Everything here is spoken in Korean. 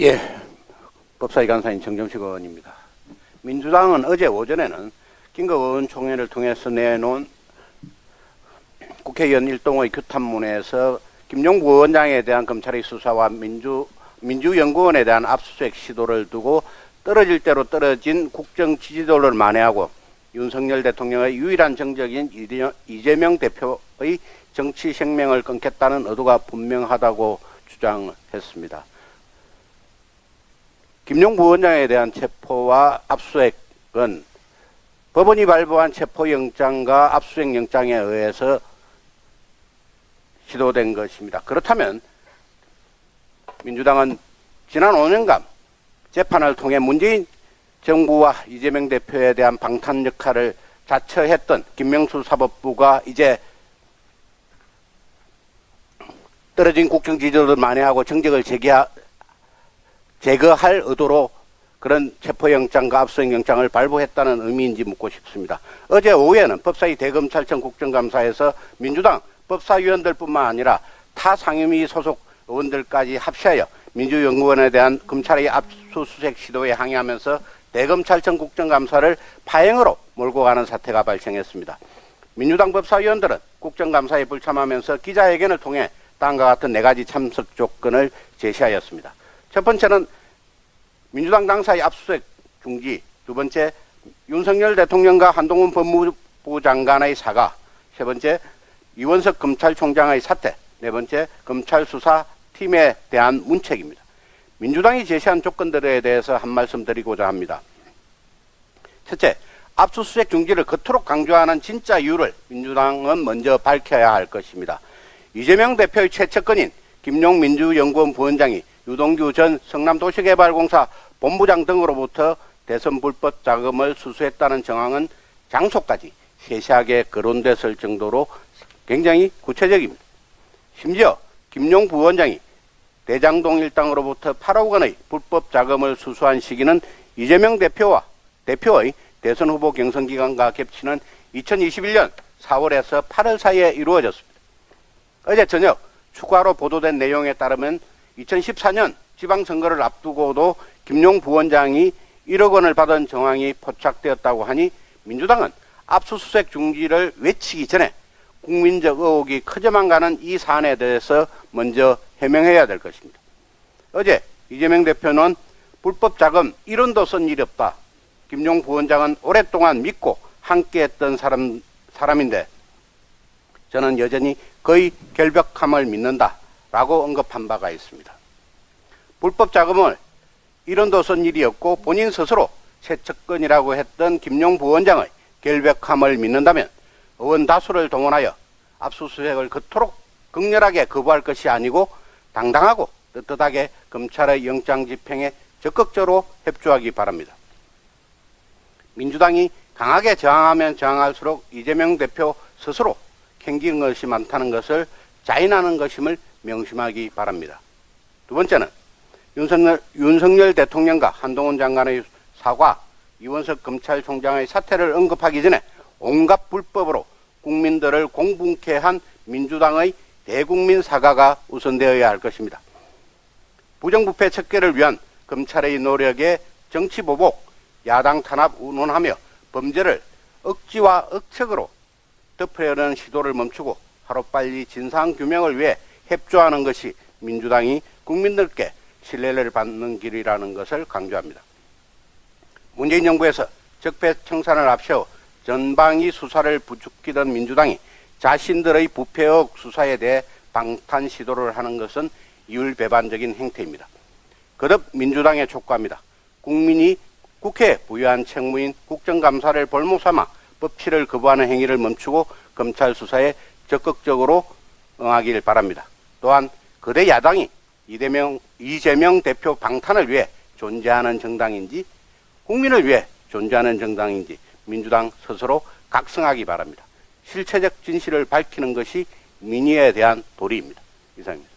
예, 법사위 간사인 정정식 의원입니다. 민주당은 어제 오전에는 김국 의원총회를 통해서 내놓은 국회의원 일동의 규탄문에서 김용부 의원장에 대한 검찰의 수사와 민주연구원에 대한 압수수색 시도를 두고 떨어질 대로 떨어진 국정 지지도를 만회하고 윤석열 대통령의 유일한 정적인 이재명 대표의 정치 생명을 끊겠다는 의도가 분명하다고 주장했습니다. 김용부 의원장에 대한 체포와 압수수색은 법원이 발부한 체포영장과 압수수색영장에 의해서 시도된 것입니다. 그렇다면 민주당은 지난 5년간 재판을 통해 문재인 정부와 이재명 대표에 대한 방탄 역할을 자처했던 김명수 사법부가 이제 떨어진 국정 지지도를 만회하고 정적을 제거할 의도로 그런 체포영장과 압수수색영장을 발부했다는 의미인지 묻고 싶습니다. 어제 오후에는 법사위 대검찰청 국정감사에서 민주당 법사위원들뿐만 아니라 타 상임위 소속 의원들까지 합시하여 민주연구원에 대한 검찰의 압수수색 시도에 항의하면서 대검찰청 국정감사를 파행으로 몰고 가는 사태가 발생했습니다. 민주당 법사위원들은 국정감사에 불참하면서 기자회견을 통해 다음과 같은 4가지 참석 조건을 제시하였습니다. 첫 번째는 민주당 당사의 압수수색 중지, 두 번째 윤석열 대통령과 한동훈 법무부 장관의 사과, 세 번째 이원석 검찰총장의 사퇴, 네 번째 검찰 수사팀에 대한 문책입니다. 민주당이 제시한 조건들에 대해서 한 말씀 드리고자 합니다. 첫째, 압수수색 중지를 그토록 강조하는 진짜 이유를 민주당은 먼저 밝혀야 할 것입니다. 이재명 대표의 최측근인 김용 민주연구원 부원장이 유동규 전 성남도시개발공사 본부장 등으로부터 대선 불법 자금을 수수했다는 정황은 장소까지 세세하게 거론됐을 정도로 굉장히 구체적입니다. 심지어 김용 부원장이 대장동 일당으로부터 8억 원의 불법 자금을 수수한 시기는 이재명 대표의 대선 후보 경선 기간과 겹치는 2021년 4월에서 8월 사이에 이루어졌습니다. 어제 저녁 추가로 보도된 내용에 따르면 2014년 지방선거를 앞두고도 김용 부원장이 1억 원을 받은 정황이 포착되었다고 하니 민주당은 압수수색 중지를 외치기 전에 국민적 의혹이 커져만 가는 이 사안에 대해서 먼저 해명해야 될 것입니다. 어제 이재명 대표는 불법 자금 1원도 쓴 일이 없다. 김용 부원장은 오랫동안 믿고 함께했던 사람인데 저는 여전히 그의 결백함을 믿는다 라고 언급한 바가 있습니다. 불법 자금을 1원도 쓴 일이 없고 본인 스스로 최측근이라고 했던 김용 부원장의 결백함을 믿는다면 의원 다수를 동원하여 압수수색을 그토록 극렬하게 거부할 것이 아니고 당당하고 떳떳하게 검찰의 영장 집행에 적극적으로 협조하기 바랍니다. 민주당이 강하게 저항하면 저항할수록 이재명 대표 스스로 캥기는 것이 많다는 것을 자인하는 것임을 명심하기 바랍니다. 두 번째는 윤석열 대통령과 한동훈 장관의 사과, 이원석 검찰총장의 사퇴를 언급하기 전에 온갖 불법으로 국민들을 공분케 한 민주당의 대국민 사과가 우선되어야 할 것입니다. 부정부패 척결을 위한 검찰의 노력에 정치보복, 야당 탄압 운운하며 범죄를 억지와 억측으로 덮으려는 시도를 멈추고 하루빨리 진상규명을 위해 협조하는 것이 민주당이 국민들께 신뢰를 받는 길이라는 것을 강조합니다. 문재인 정부에서 적폐청산을 앞세워 전방위 수사를 부추기던 민주당이 자신들의 부패 의혹 수사에 대해 방탄 시도를 하는 것은 이율배반적인 행태입니다. 거듭 민주당에 촉구합니다. 국민이 국회에 부여한 책무인 국정감사를 볼모삼아 법치를 거부하는 행위를 멈추고 검찰 수사에 적극적으로 응하길 바랍니다. 또한 거대 야당이 이재명 대표 방탄을 위해 존재하는 정당인지 국민을 위해 존재하는 정당인지 민주당 스스로 각성하기 바랍니다. 실체적 진실을 밝히는 것이 민의에 대한 도리입니다. 이상입니다.